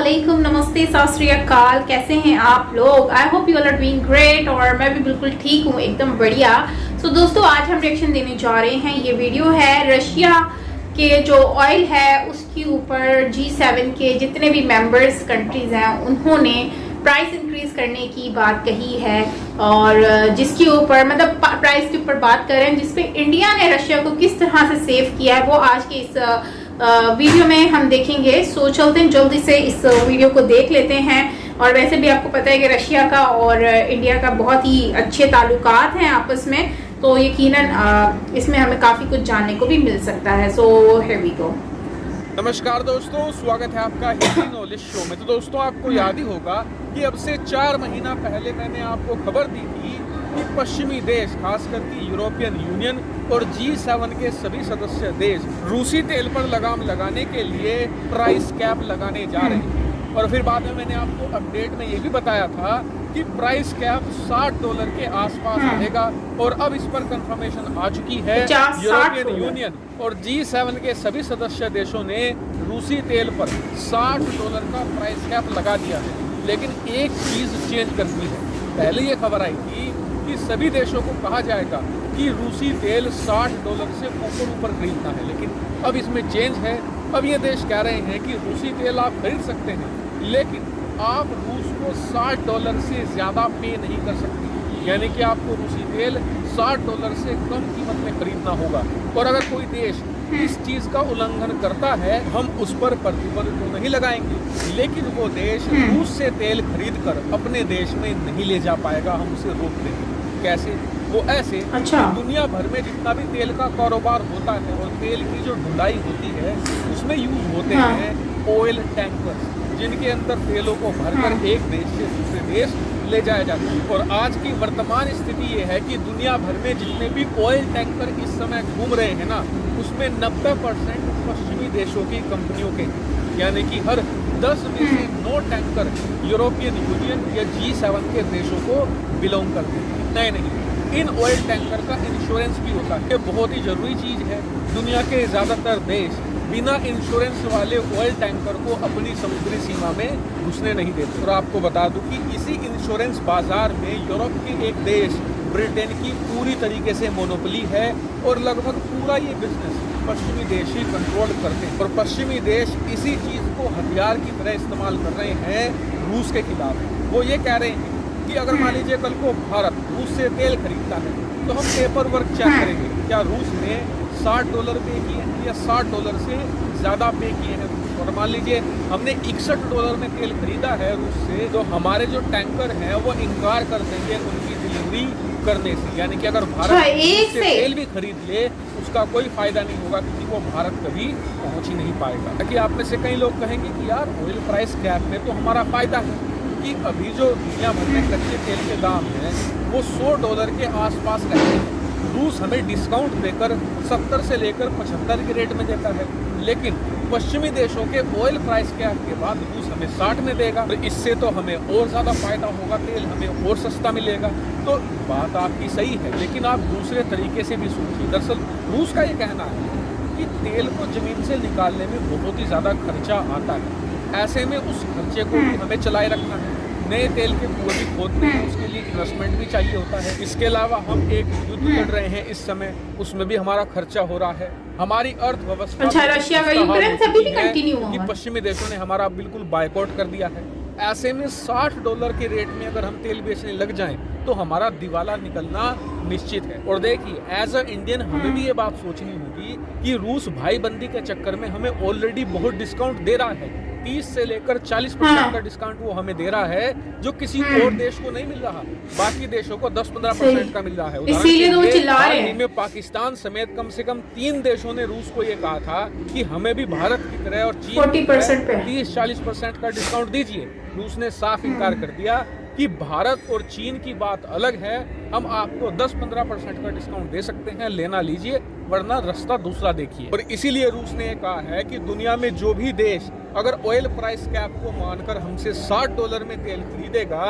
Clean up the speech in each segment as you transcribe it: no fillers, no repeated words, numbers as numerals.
वालेकुम, नमस्ते, सत श्री अकाल। कैसे हैं आप लोग? I hope you all are doing great. और मैं भी बिल्कुल ठीक हूँ, एकदम बढ़िया। सो दोस्तों, आज हम रिएक्शन देने जा रहे हैं। ये वीडियो है रशिया के जो ऑयल है उसके ऊपर। G7 के जितने भी मेंबर्स कंट्रीज हैं उन्होंने प्राइस इंक्रीज करने की बात कही है, और जिसके ऊपर मतलब प्राइस के ऊपर बात कर रहे हैं, जिसपे इंडिया ने रशिया को किस तरह से सेव किया है वो आज के इस वीडियो में हम देखेंगे। सो चलते हैं, जल्दी से इस वीडियो को देख लेते हैं। और वैसे भी आपको पता है कि रशिया का और इंडिया का बहुत ही अच्छे ताल्लुकात हैं आपस में, तो यकीनन इसमें हमें काफ़ी कुछ जानने को भी मिल सकता है। So here we go. नमस्कार दोस्तों, स्वागत है आपका हिंदी नॉलेज शो में। तो दोस्तों, आपको याद ही होगा कि अब से 4 महीना पहले मैंने आपको खबर दी थी कि पश्चिमी देश, खास करके यूरोपियन यूनियन और G7 के सभी सदस्य देश रूसी तेल पर लगाम लगाने के लिए प्राइस कैप लगाने जा रहे हैं। और फिर बाद में मैंने आपको अपडेट में ये भी बताया था कि प्राइस कैप $60 के आसपास रहेगा। और अब इस पर कंफर्मेशन आ चुकी है। यूरोपियन यूनियन और G7 के सभी सदस्य देशों ने रूसी तेल पर $60 का प्राइस कैप लगा दिया है। लेकिन एक चीज चेंज कर दी है। पहले ये खबर आई थी कि सभी देशों को कहा जाएगा कि रूसी तेल $60 से ऊपर खरीदना है, लेकिन अब इसमें चेंज है। अब ये देश कह रहे हैं कि रूसी तेल आप खरीद सकते हैं, लेकिन आप रूस को $60 से ज़्यादा पे नहीं कर सकते। यानी कि आपको रूसी तेल $60 से कम कीमत में खरीदना होगा। और अगर कोई देश इस चीज़ का उल्लंघन करता है, हम उस पर प्रतिबंध तो नहीं लगाएंगे, लेकिन वो देश रूस से तेल खरीद कर अपने देश में नहीं ले जा पाएगा। हम उसे रोक देंगे। कैसे? वो ऐसे, अच्छा। दुनिया भर में जितना भी तेल का कारोबार होता है और तेल की जो ढुलाई होती है उसमें यूज होते हैं ऑयल टैंकर्स, जिनके अंदर तेलों को भरकर एक देश से दूसरे देश ले जाया जाता है। और आज की वर्तमान स्थिति ये है कि दुनिया भर में जितने भी ऑयल टैंकर इस समय घूम रहे हैं ना, उसमें 90% पश्चिमी देशों की कंपनियों के, यानी कि हर 10 में से 9 टैंकर यूरोपियन यूनियन या G7 के देशों को बिलोंग करते हैं। नहीं, इन ऑयल टैंकर का इंश्योरेंस भी होता है। ये बहुत ही जरूरी चीज़ है। दुनिया के ज़्यादातर देश बिना इंश्योरेंस वाले ऑयल टैंकर को अपनी समुद्री सीमा में घुसने नहीं देते। और आपको बता दूं कि इसी इंश्योरेंस बाजार में यूरोप के एक देश ब्रिटेन की पूरी तरीके से मोनोपोली है, और लगभग पूरा ये बिजनेस पश्चिमी देश ही कंट्रोल करते हैं। और पश्चिमी देश इसी चीज़ को हथियार की तरह इस्तेमाल कर रहे हैं रूस के खिलाफ। वो ये कह रहे हैं कि अगर मान लीजिए कल को भारत रूस से तेल खरीदता है, तो हम पेपर वर्क चेक करेंगे क्या रूस ने $60 पे किए हैं या $60 से ज़्यादा पे किए हैं। और मान लीजिए हमने $61 में तेल खरीदा है रूस से, तो हमारे जो टैंकर हैं वो इनकार कर देंगे उनकी डिलीवरी करने से। यानी कि अगर भारत से तेल भी खरीद ले, उसका कोई फायदा नहीं होगा, क्योंकि वो भारत कभी पहुँच ही नहीं पाएगा। ताकि आप में से कई लोग कहेंगे कि यार ऑयल प्राइस कैप में तो हमारा फायदा है कि अभी जो दुनिया भर में कच्चे तेल के दाम हैं वो $100 के आसपास रहते हैं। रूस हमें डिस्काउंट देकर 70 से लेकर 75 के रेट में देता है, लेकिन पश्चिमी देशों के ऑयल प्राइस कैप के बाद रूस हमें 60 में देगा। तो इससे तो हमें और ज़्यादा फायदा होगा, तेल हमें और सस्ता मिलेगा। तो बात आपकी सही है, लेकिन आप दूसरे तरीके से भी सोचिए। दरअसल रूस का ये कहना है कि तेल को ज़मीन से निकालने में बहुत ही ज़्यादा खर्चा आता है। ऐसे में उस खर्चे को भी हमें चलाए रखना है। नए तेल के कुएं भी खोदते हैं, उसके लिए इन्वेस्टमेंट भी चाहिए होता है। इसके अलावा हम एक युद्ध लड़ रहे हैं इस समय, उसमें भी हमारा खर्चा हो रहा है। हमारी अर्थव्यवस्था रशिया का यूक्रेन से भी कंटिन्यू कि पश्चिमी देशों ने हमारा बिल्कुल बायकॉट कर दिया है। ऐसे में $60 के रेट में अगर हम तेल बेचने लग जाएं तो हमारा दिवाला निकलना निश्चित है। और देखिए, एज अ इंडियन हमें भी ये बात सोचनी होगी कि रूस भाईबंदी के चक्कर में हमें ऑलरेडी बहुत डिस्काउंट दे रहा है। 30 से लेकर 40% का डिस्काउंट वो हमें दे रहा है, जो किसी और देश को नहीं मिल रहा। बाकी देशों को 10-15% का मिल रहा है। इसीलिए तो वो चिल्ला रहे हैं। में पाकिस्तान समेत कम से कम 3 देशों ने रूस को ये कहा था कि हमें भी भारत की तरह और चीन 30-40% का डिस्काउंट दीजिए। रूस ने साफ इनकार कर दिया कि भारत और चीन की बात अलग है, हम आपको 10-15% का डिस्काउंट दे सकते हैं, लेना लीजिए। वरना रास्ता दूसरा देखिए। और इसीलिए रूस ने ये कहा है कि दुनिया में जो भी देश अगर ऑयल प्राइस कैप को मानकर हमसे $60 में तेल खरीदेगा,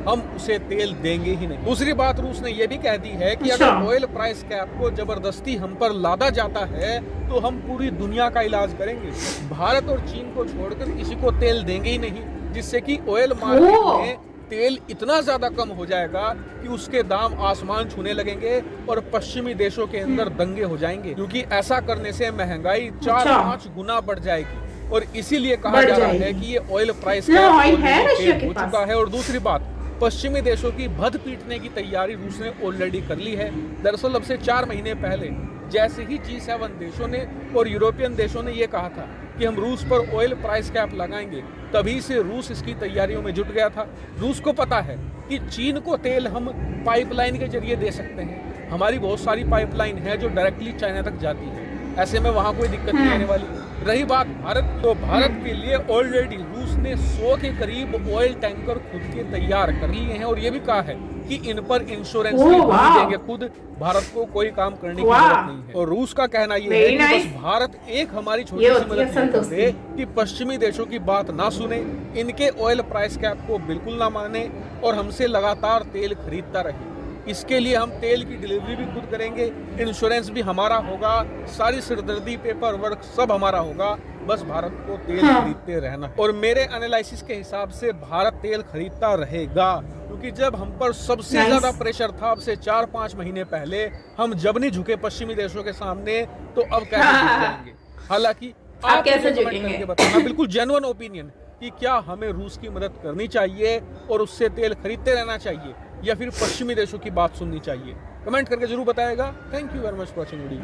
हम उसे तेल देंगे ही नहीं। दूसरी बात रूस ने यह भी कह दी है कि अगर ऑयल प्राइस कैप को जबरदस्ती हम पर लादा जाता है तो हम पूरी दुनिया का इलाज करेंगे। भारत और चीन को छोड़कर किसी को तेल देंगे ही नहीं, जिससे कि ऑयल मार्केट में तेल इतना ज्यादा कम हो जाएगा कि उसके दाम आसमान छूने लगेंगे और पश्चिमी देशों के अंदर दंगे हो जाएंगे, क्योंकि ऐसा करने से महंगाई 4-5 गुना बढ़ जाएगी। और इसीलिए कहा जा रहा है कि ये ऑयल प्राइस कैप हो चुका है। और दूसरी बात, पश्चिमी देशों की भद पीटने की तैयारी रूस ने ऑलरेडी कर ली है। दरअसल अब से 4 महीने पहले जैसे ही G7 देशों ने और यूरोपियन देशों ने ये कहा था कि हम रूस पर ऑयल प्राइस कैप लगाएंगे, तभी से रूस इसकी तैयारियों में जुट गया था। रूस को पता है कि चीन को तेल हम पाइपलाइन के जरिए दे सकते हैं। हमारी बहुत सारी पाइपलाइन है जो डायरेक्टली चाइना तक जाती है, ऐसे में वहां कोई दिक्कत नहीं आने वाली। रही बात भारत, तो भारत के लिए ऑलरेडी रूस ने 100 के करीब ऑयल टैंकर खुद के तैयार कर लिए हैं और ये भी कहा है कि इन पर इंश्योरेंस भी देंगे खुद। भारत को कोई काम करने की जरूरत नहीं है। और रूस का कहना ये है कि बस भारत एक हमारी छोटी सी मदद कर दे कि पश्चिमी देशों की बात ना सुने, इनके ऑयल प्राइस कैप को बिल्कुल ना माने और हमसे लगातार तेल खरीदता रहे। इसके लिए हम तेल की डिलीवरी भी खुद करेंगे, इंश्योरेंस भी हमारा होगा, सारी सिरदर्दी पेपर वर्क सब हमारा होगा, बस भारत को तेल खरीदते रहना है। और मेरे एनालिसिस के हिसाब से भारत तेल खरीदता रहेगा, क्योंकि जब हम पर सबसे ज्यादा प्रेशर था अब से 4-5 महीने पहले, हम जब नहीं झुके पश्चिमी देशों के सामने, तो अब कैसे झुक जाएंगे। हालांकि आप कैसे झुकेंगे बताना, बिल्कुल जेन्युइन ओपिनियन कि क्या हमें रूस की मदद करनी चाहिए और उससे तेल खरीदते रहना चाहिए या फिर पश्चिमी देशों की बात सुननी चाहिए, कमेंट करके जरूर बताएगा। Thank you very much for watching video.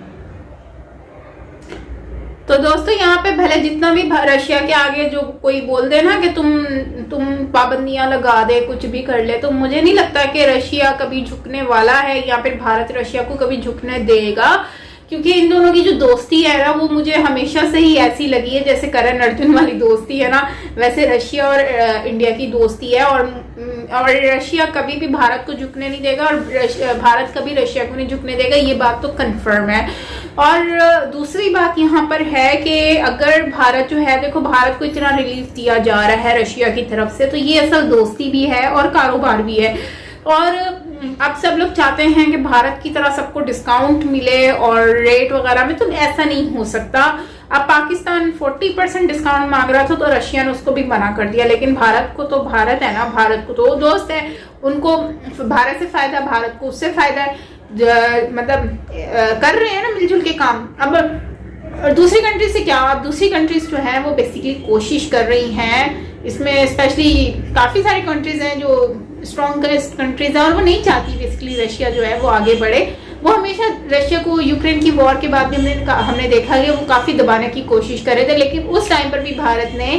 तो दोस्तों यहाँ पे भले जितना भी रशिया के आगे जो कोई बोल दे ना कि तुम पाबंदियां लगा दे, कुछ भी कर ले, तो मुझे नहीं लगता कि रशिया कभी झुकने वाला है या फिर भारत रशिया को कभी झुकने देगा, क्योंकि इन दोनों की जो दोस्ती है ना वो मुझे हमेशा से ही ऐसी लगी है, जैसे करण अर्जुन वाली दोस्ती है ना, वैसे रशिया और इंडिया की दोस्ती है। और रशिया कभी भी भारत को झुकने नहीं देगा और भारत कभी रशिया को नहीं झुकने देगा, ये बात तो कंफर्म है। और दूसरी बात यहाँ पर है कि अगर भारत जो है, देखो भारत को इतना रिलीफ दिया जा रहा है रशिया की तरफ से, तो ये असल दोस्ती भी है और कारोबार भी है। और अब सब लोग चाहते हैं कि भारत की तरह सबको डिस्काउंट मिले और रेट वगैरह में, तो ऐसा नहीं हो सकता। अब पाकिस्तान 40% डिस्काउंट मांग रहा था तो रशिया ने उसको भी मना कर दिया, लेकिन भारत को तो भारत है ना, भारत को तो दोस्त है, उनको भारत से फायदा, भारत को उससे फायदा है, मतलब कर रहे हैं ना मिलजुल के काम। अब दूसरी कंट्री से क्या, अब दूसरी कंट्रीज जो है वो बेसिकली कोशिश कर रही हैं, इसमें स्पेशली काफी सारी कंट्रीज हैं जो स्ट्रॉन्गेस्ट कंट्रीज है और वो नहीं चाहती बेसिकली रशिया जो है वो आगे बढ़े। वो हमेशा रशिया को यूक्रेन की वॉर के बाद भी हमने देखा कि वो काफी दबाने की कोशिश कर रहे थे, लेकिन उस टाइम पर भी भारत ने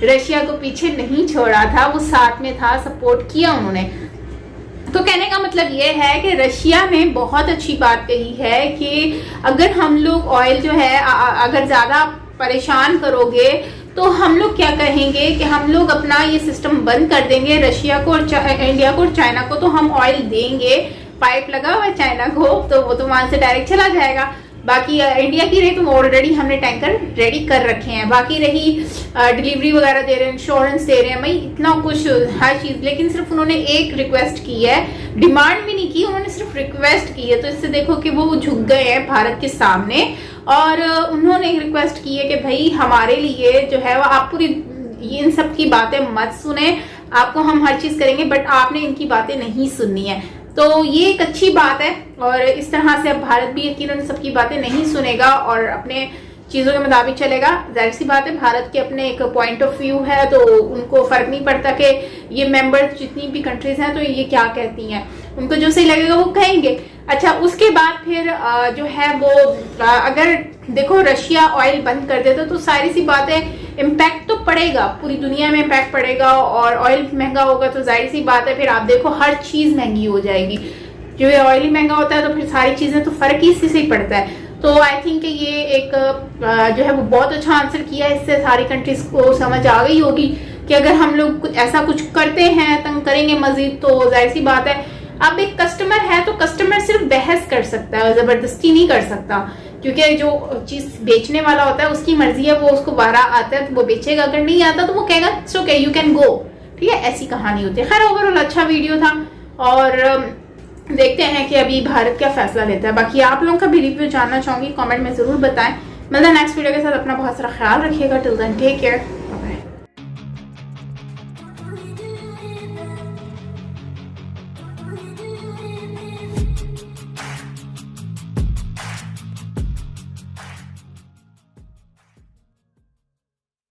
रशिया को पीछे नहीं छोड़ा था, वो साथ में था, सपोर्ट किया उन्होंने। तो कहने का मतलब ये है कि रशिया ने बहुत अच्छी बात कही है कि अगर हम लोग ऑयल जो है अगर ज्यादा परेशान करोगे तो हम लोग क्या कहेंगे कि हम लोग अपना ये सिस्टम बंद कर देंगे, रशिया को और इंडिया को और चाइना को तो हम ऑयल देंगे, पाइप लगा हुआ है चाइना को, तो वो तो वहां से डायरेक्ट चला जाएगा। बाकी इंडिया की रही तो ऑलरेडी हमने टैंकर रेडी कर रखे हैं, बाकी रही डिलीवरी वगैरह दे रहे हैं, इंश्योरेंस दे रहे हैं, भाई इतना कुछ हर चीज। लेकिन सिर्फ उन्होंने एक रिक्वेस्ट की है, डिमांड भी नहीं की, उन्होंने सिर्फ रिक्वेस्ट की है। तो इससे देखो कि वो झुक गए हैं भारत के सामने और उन्होंने एक रिक्वेस्ट की है कि भाई हमारे लिए जो है वो आप पूरी इन सब की बातें मत सुने, आपको हम हर चीज करेंगे बट आपने इनकी बातें नहीं सुननी है। तो ये एक अच्छी बात है और इस तरह से अब भारत भी यकीनन सबकी बातें नहीं सुनेगा और अपने चीजों के मुताबिक चलेगा। जाहिर सी बात है भारत के अपने एक पॉइंट ऑफ व्यू है, तो उनको फर्क नहीं पड़ता कि ये मेंबर्स जितनी भी कंट्रीज हैं तो ये क्या कहती हैं, उनको जो सही लगेगा वो कहेंगे। अच्छा, उसके बाद फिर जो है वो अगर देखो रशिया ऑयल बंद कर देता तो सारी सी बात है इम्पैक्ट तो पड़ेगा, पूरी दुनिया में इम्पैक्ट पड़ेगा और ऑयल महंगा होगा तो जाहिर सी बात है फिर आप देखो हर चीज महंगी हो जाएगी। जो ये ऑयल ही महंगा होता है तो फिर सारी चीजें तो फर्क ही इससे ही पड़ता है। तो आई थिंक ये एक जो है वो बहुत अच्छा आंसर किया, इससे सारी कंट्रीज को समझ आ गई होगी कि अगर हम लोग ऐसा कुछ करते हैं, तंग करेंगे मजीद, तो जाहिर सी बात है अब एक कस्टमर है तो कस्टमर सिर्फ बहस कर सकता है, जबरदस्ती नहीं कर सकता, क्योंकि जो चीज़ बेचने वाला होता है उसकी मर्जी है, वो उसको बारह आता है तो वो बेचेगा, अगर नहीं आता तो वो कहेगा it's okay you can go. ठीक है, ऐसी कहानी होती है। खैर ओवरऑल अच्छा वीडियो था और देखते हैं कि अभी भारत क्या फैसला लेता है। बाकी आप लोगों का भी रिव्यू जानना चाहूँगी, कमेंट में ज़रूर बताएं। मतलब नेक्स्ट वीडियो के साथ अपना बहुत सारा ख्याल रखिएगा। Till then take care.